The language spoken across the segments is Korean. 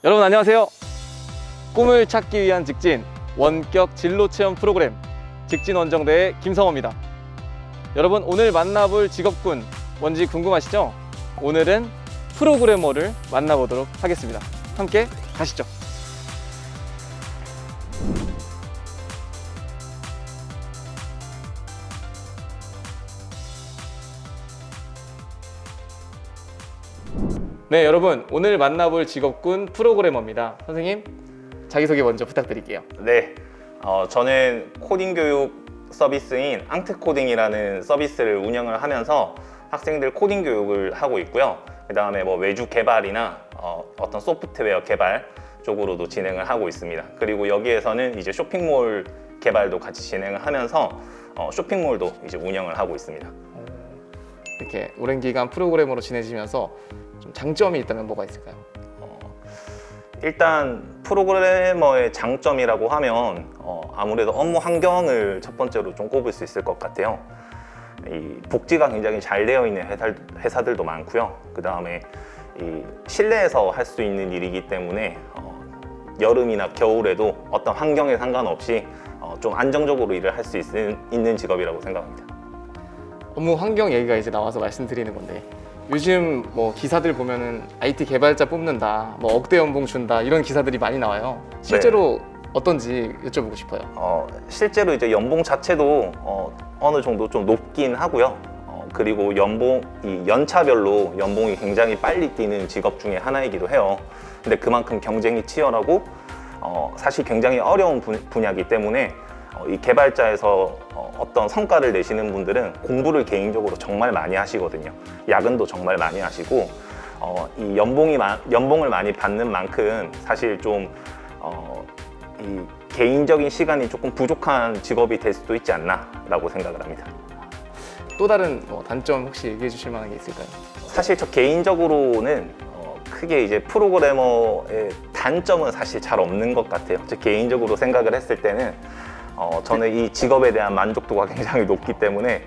여러분 안녕하세요. 꿈을 찾기 위한 직진 원격 진로 체험 프로그램 직진원정대의 김성호입니다. 여러분 오늘 만나볼 직업군 뭔지 궁금하시죠? 오늘은 프로그래머를 만나보도록 하겠습니다. 함께 가시죠. 네, 여러분 오늘 만나볼 직업군 프로그래머입니다. 선생님 자기소개 먼저 부탁드릴게요. 네, 저는 코딩 교육 서비스인 앙트코딩이라는 서비스를 운영을 하면서 학생들 코딩 교육을 하고 있고요. 그 다음에 뭐 외주 개발이나 어떤 소프트웨어 개발 쪽으로도 진행을 하고 있습니다. 그리고 여기에서는 이제 쇼핑몰 개발도 같이 진행을 하면서 쇼핑몰도 이제 운영을 하고 있습니다. 이렇게 오랜 기간 프로그래머로 지내시면서 좀 장점이 있다면 뭐가 있을까요? 일단 프로그래머의 장점이라고 하면 아무래도 업무 환경을 첫 번째로 좀 꼽을 수 있을 것 같아요. 이 복지가 굉장히 잘 되어 있는 회사들도 많고요. 그 다음에 이 실내에서 할 수 있는 일이기 때문에 여름이나 겨울에도 어떤 환경에 상관없이 좀 안정적으로 일을 할 수 있는 직업이라고 생각합니다. 업무 환경 얘기가 이제 나와서 말씀드리는 건데, 요즘 뭐 기사들 보면은 IT 개발자 뽑는다, 뭐 억대 연봉 준다 이런 기사들이 많이 나와요. 실제로 어떤지 여쭤보고 싶어요. 실제로 이제 연봉 자체도 어느 정도 좀 높긴 하고요. 그리고 이 연차별로 연봉이 굉장히 빨리 뛰는 직업 중에 하나이기도 해요. 근데 그만큼 경쟁이 치열하고 사실 굉장히 어려운 분야이기 때문에 이 개발자에서 어떤 성과를 내시는 분들은 공부를 개인적으로 정말 많이 하시거든요. 야근도 정말 많이 하시고 이 연봉을 많이 받는 만큼 사실 좀 이 개인적인 시간이 조금 부족한 직업이 될 수도 있지 않나라고 생각을 합니다. 또 다른 뭐 단점 혹시 얘기해 주실 만한 게 있을까요? 사실 저 개인적으로는 크게 이제 프로그래머의 단점은 사실 잘 없는 것 같아요. 저 개인적으로 생각을 했을 때는 저는 이 직업에 대한 만족도가 굉장히 높기 때문에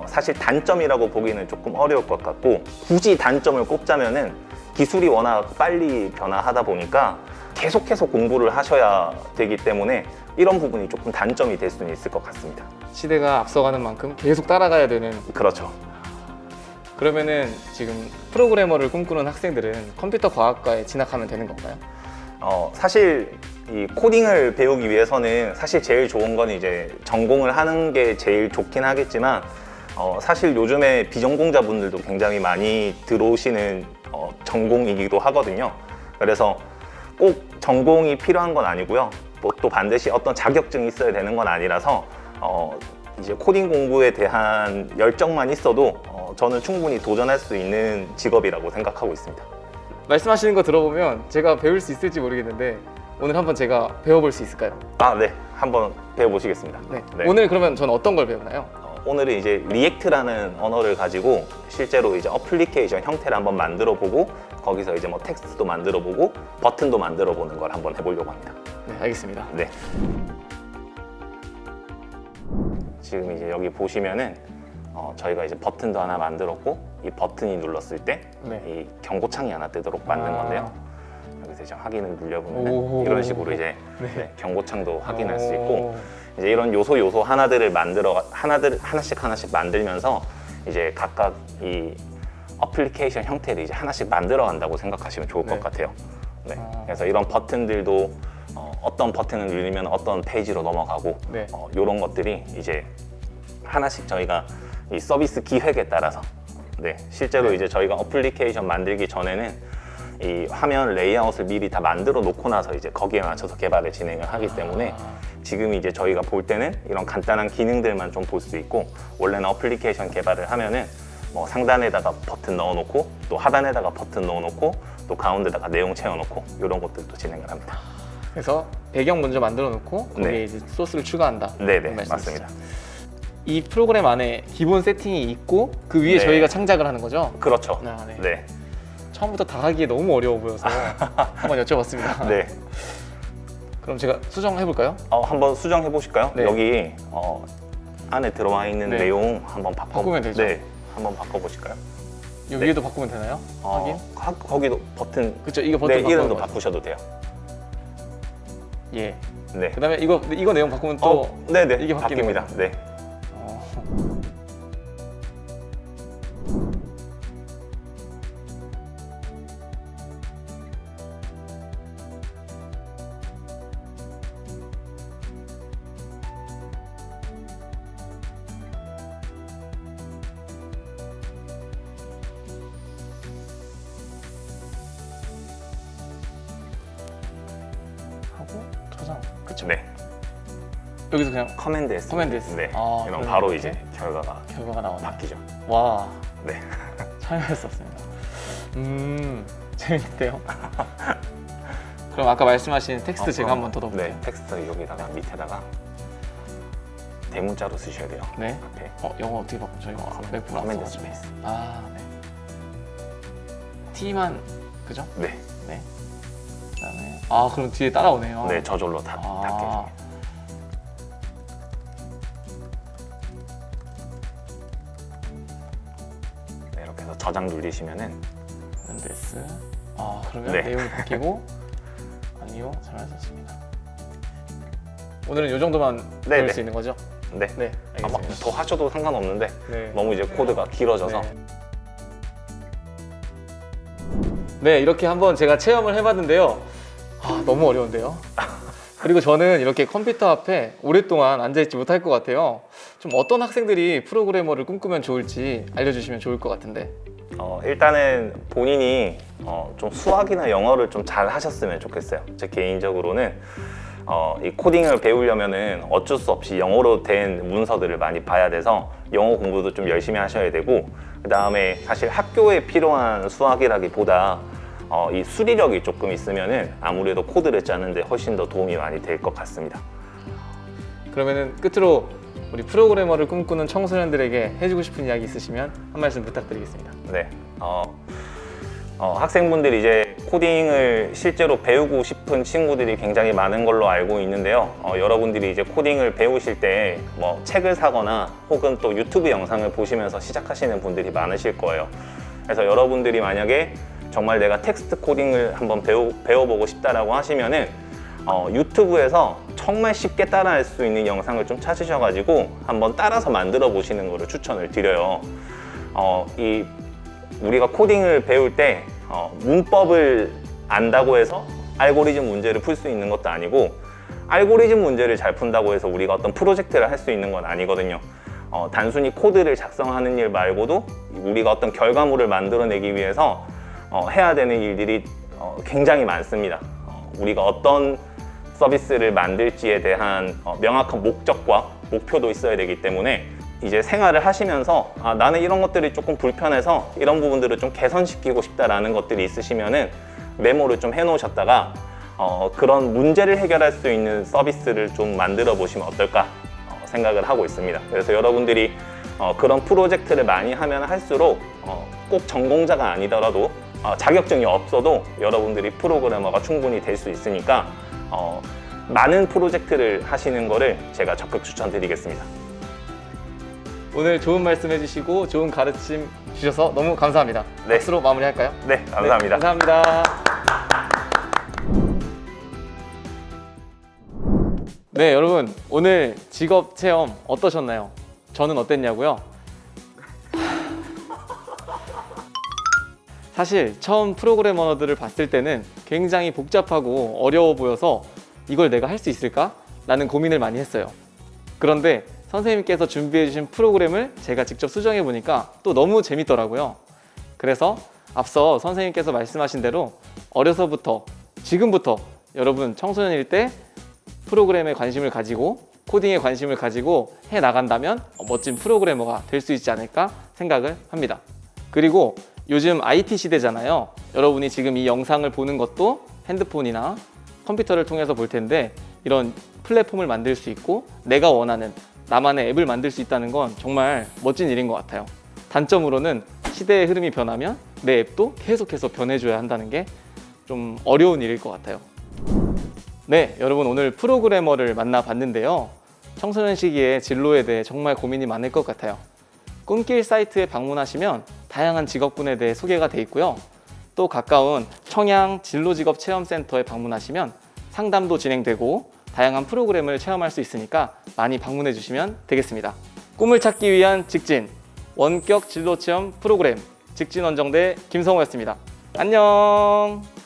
사실 단점이라고 보기는 조금 어려울 것 같고, 굳이 단점을 꼽자면은 기술이 워낙 빨리 변화하다 보니까 계속해서 공부를 하셔야 되기 때문에 이런 부분이 조금 단점이 될 수는 있을 것 같습니다. 시대가 앞서가는 만큼 계속 따라가야 되는. 그렇죠. 그러면은 지금 프로그래머를 꿈꾸는 학생들은 컴퓨터 과학과에 진학하면 되는 건가요? 사실 이 코딩을 배우기 위해서는 사실 제일 좋은 건 이제 전공을 하는 게 제일 좋긴 하겠지만 사실 요즘에 비전공자분들도 굉장히 많이 들어오시는 전공이기도 하거든요. 그래서 꼭 전공이 필요한 건 아니고요. 뭐 또 반드시 어떤 자격증이 있어야 되는 건 아니라서 이제 코딩 공부에 대한 열정만 있어도 저는 충분히 도전할 수 있는 직업이라고 생각하고 있습니다. 말씀하시는 거 들어보면 제가 배울 수 있을지 모르겠는데 오늘 한번 제가 배워볼 수 있을까요? 네. 한번 배워보시겠습니다. 네. 네. 오늘 그러면 저는 어떤 걸 배우나요? 오늘은 이제 리액트라는 언어를 가지고 실제로 이제 어플리케이션 형태를 한번 만들어 보고, 거기서 이제 뭐 텍스트도 만들어 보고 버튼도 만들어 보는 걸 한번 해보려고 합니다. 네, 알겠습니다. 네. 지금 이제 여기 보시면은 저희가 이제 버튼도 하나 만들었고, 이 버튼이 눌렀을 때 이 경고창이 하나 뜨도록 만든 건데요. 여기서 이제 확인을 눌려보면 이런 식으로 이제 경고창도 확인할 수 있고, 이제 이런 요소 하나들을 하나씩 만들면서 이제 각각 이 어플리케이션 형태를 이제 하나씩 만들어 간다고 생각하시면 좋을 것 같아요. 네. 그래서 이런 버튼들도 어떤 버튼을 누르면 어떤 페이지로 넘어가고 이런 것들이 이제 하나씩 저희가 이 서비스 기획에 따라서 실제로 이제 저희가 어플리케이션 만들기 전에는 이 화면 레이아웃을 미리 다 만들어 놓고 나서 이제 거기에 맞춰서 개발을 진행을 하기 때문에 지금 이제 저희가 볼 때는 이런 간단한 기능들만 좀 볼 수 있고, 원래는 어플리케이션 개발을 하면은 뭐 상단에다가 버튼 넣어놓고 또 하단에다가 버튼 넣어놓고 또 가운데다가 내용 채워놓고 이런 것들도 진행을 합니다. 그래서 배경 먼저 만들어 놓고 거기에 이제 소스를 추가한다. 네네, 맞습니다. 이 프로그램 안에 기본 세팅이 있고 그 위에 저희가 창작을 하는 거죠? 그렇죠. 네. 처음부터 다 하기에 너무 어려워 보여서 한번 여쭤봤습니다. 네. 그럼 제가 수정해 볼까요? 한번 수정해 보실까요? 네. 여기 안에 들어와 있는 네. 내용 한번 바꾸면 되죠. 네, 한번 바꿔보실까요? 이 네. 위에도 바꾸면 되나요? 확인. 거기도 버튼. 그쵸, 이거 버튼 네, 바꾸는 이름도 거죠. 바꾸셔도 돼요. 예. 네. 그다음에 이거 내용 바꾸면 또 네네. 이게 바뀌는 바뀝니다. 네. 어. 하고 저장. 그쵸. 네. 여기서 그냥 커맨드 S. 커맨드 S. 네. 아, 이러면 그럼 바로 이렇게 이제 결과가 나오네. 바뀌죠. 와, 네. 참여할 수 없습니다. 재밌대요. 그럼 아까 말씀하신 텍스트 제가 한번 뜯어볼게요. 네. 텍스트 여기다가 밑에다가 대문자로 쓰셔야 돼요. 네. 앞에. 영어 어떻게 바꾸죠? 이거 웹으로 커맨드 써가지고. 스페이스. 아, 네. T만 그죠? 네. 네. 그다음에 그럼 뒤에 따라오네요. 네, 저절로 닫게 아, 해서. 네, 이렇게 해서 저장 누르시면은 랜데스. 그러면 네. 내용이 바뀌고 아니요, 잘하셨습니다. 오늘은 이 정도만 네, 배울 네. 수 있는 거죠? 네. 네, 알겠습니다. 더 하셔도 상관없는데 네. 너무 이제 코드가 길어져서 네. 네, 이렇게 한번 제가 체험을 해봤는데요. 너무 어려운데요. 그리고 저는 이렇게 컴퓨터 앞에 오랫동안 앉아있지 못할 것 같아요. 좀 어떤 학생들이 프로그래머를 꿈꾸면 좋을지 알려주시면 좋을 것 같은데. 일단은 본인이 좀 수학이나 영어를 좀 잘 하셨으면 좋겠어요. 제 개인적으로는 이 코딩을 배우려면은 어쩔 수 없이 영어로 된 문서들을 많이 봐야 돼서 영어 공부도 좀 열심히 하셔야 되고, 그 다음에 사실 학교에 필요한 수학이라기보다 이 수리력이 조금 있으면은 아무래도 코드를 짜는데 훨씬 더 도움이 많이 될 것 같습니다. 그러면은 끝으로 우리 프로그래머를 꿈꾸는 청소년들에게 해주고 싶은 이야기 있으시면 한 말씀 부탁드리겠습니다. 네. 학생분들이 이제 코딩을 실제로 배우고 싶은 친구들이 굉장히 많은 걸로 알고 있는데요. 여러분들이 이제 코딩을 배우실 때 뭐 책을 사거나 혹은 또 유튜브 영상을 보시면서 시작하시는 분들이 많으실 거예요. 그래서 여러분들이 만약에 정말 내가 텍스트 코딩을 한번 배워보고 싶다라고 하시면은 유튜브에서 정말 쉽게 따라할 수 있는 영상을 좀 찾으셔가지고 한번 따라서 만들어 보시는 거를 추천을 드려요. 우리가 코딩을 배울 때 문법을 안다고 해서 알고리즘 문제를 풀 수 있는 것도 아니고, 알고리즘 문제를 잘 푼다고 해서 우리가 어떤 프로젝트를 할 수 있는 건 아니거든요. 단순히 코드를 작성하는 일 말고도 우리가 어떤 결과물을 만들어내기 위해서 해야 되는 일들이 굉장히 많습니다. 우리가 어떤 서비스를 만들지에 대한 명확한 목적과 목표도 있어야 되기 때문에 이제 생활을 하시면서 나는 이런 것들이 조금 불편해서 이런 부분들을 좀 개선시키고 싶다라는 것들이 있으시면은 메모를 좀 해놓으셨다가 그런 문제를 해결할 수 있는 서비스를 좀 만들어 보시면 어떨까 생각을 하고 있습니다. 그래서 여러분들이 그런 프로젝트를 많이 하면 할수록 꼭 전공자가 아니더라도 자격증이 없어도 여러분들이 프로그래머가 충분히 될 수 있으니까 많은 프로젝트를 하시는 거를 제가 적극 추천드리겠습니다. 오늘 좋은 말씀 해주시고 좋은 가르침 주셔서 너무 감사합니다. 네. 박수로 마무리할까요? 네, 감사합니다. 네, 감사합니다. 네, 여러분 오늘 직업 체험 어떠셨나요? 저는 어땠냐고요? 사실 처음 프로그래머들을 봤을 때는 굉장히 복잡하고 어려워 보여서 이걸 내가 할 수 있을까? 라는 고민을 많이 했어요. 그런데 선생님께서 준비해 주신 프로그램을 제가 직접 수정해 보니까 또 너무 재밌더라고요. 그래서 앞서 선생님께서 말씀하신 대로 어려서부터 지금부터 여러분 청소년일 때 프로그램에 관심을 가지고 코딩에 관심을 가지고 해 나간다면 멋진 프로그래머가 될 수 있지 않을까 생각을 합니다. 그리고 요즘 IT 시대잖아요. 여러분이 지금 이 영상을 보는 것도 핸드폰이나 컴퓨터를 통해서 볼 텐데 이런 플랫폼을 만들 수 있고 내가 원하는 나만의 앱을 만들 수 있다는 건 정말 멋진 일인 것 같아요. 단점으로는 시대의 흐름이 변하면 내 앱도 계속해서 변해줘야 한다는 게 좀 어려운 일일 것 같아요. 네, 여러분 오늘 프로그래머를 만나봤는데요. 청소년 시기에 진로에 대해 정말 고민이 많을 것 같아요. 꿈길 사이트에 방문하시면 다양한 직업군에 대해 소개가 돼 있고요. 또 가까운 청양 진로직업체험센터에 방문하시면 상담도 진행되고 다양한 프로그램을 체험할 수 있으니까 많이 방문해 주시면 되겠습니다. 꿈을 찾기 위한 직진, 원격 진로체험 프로그램 직진원정대 김성호였습니다. 안녕.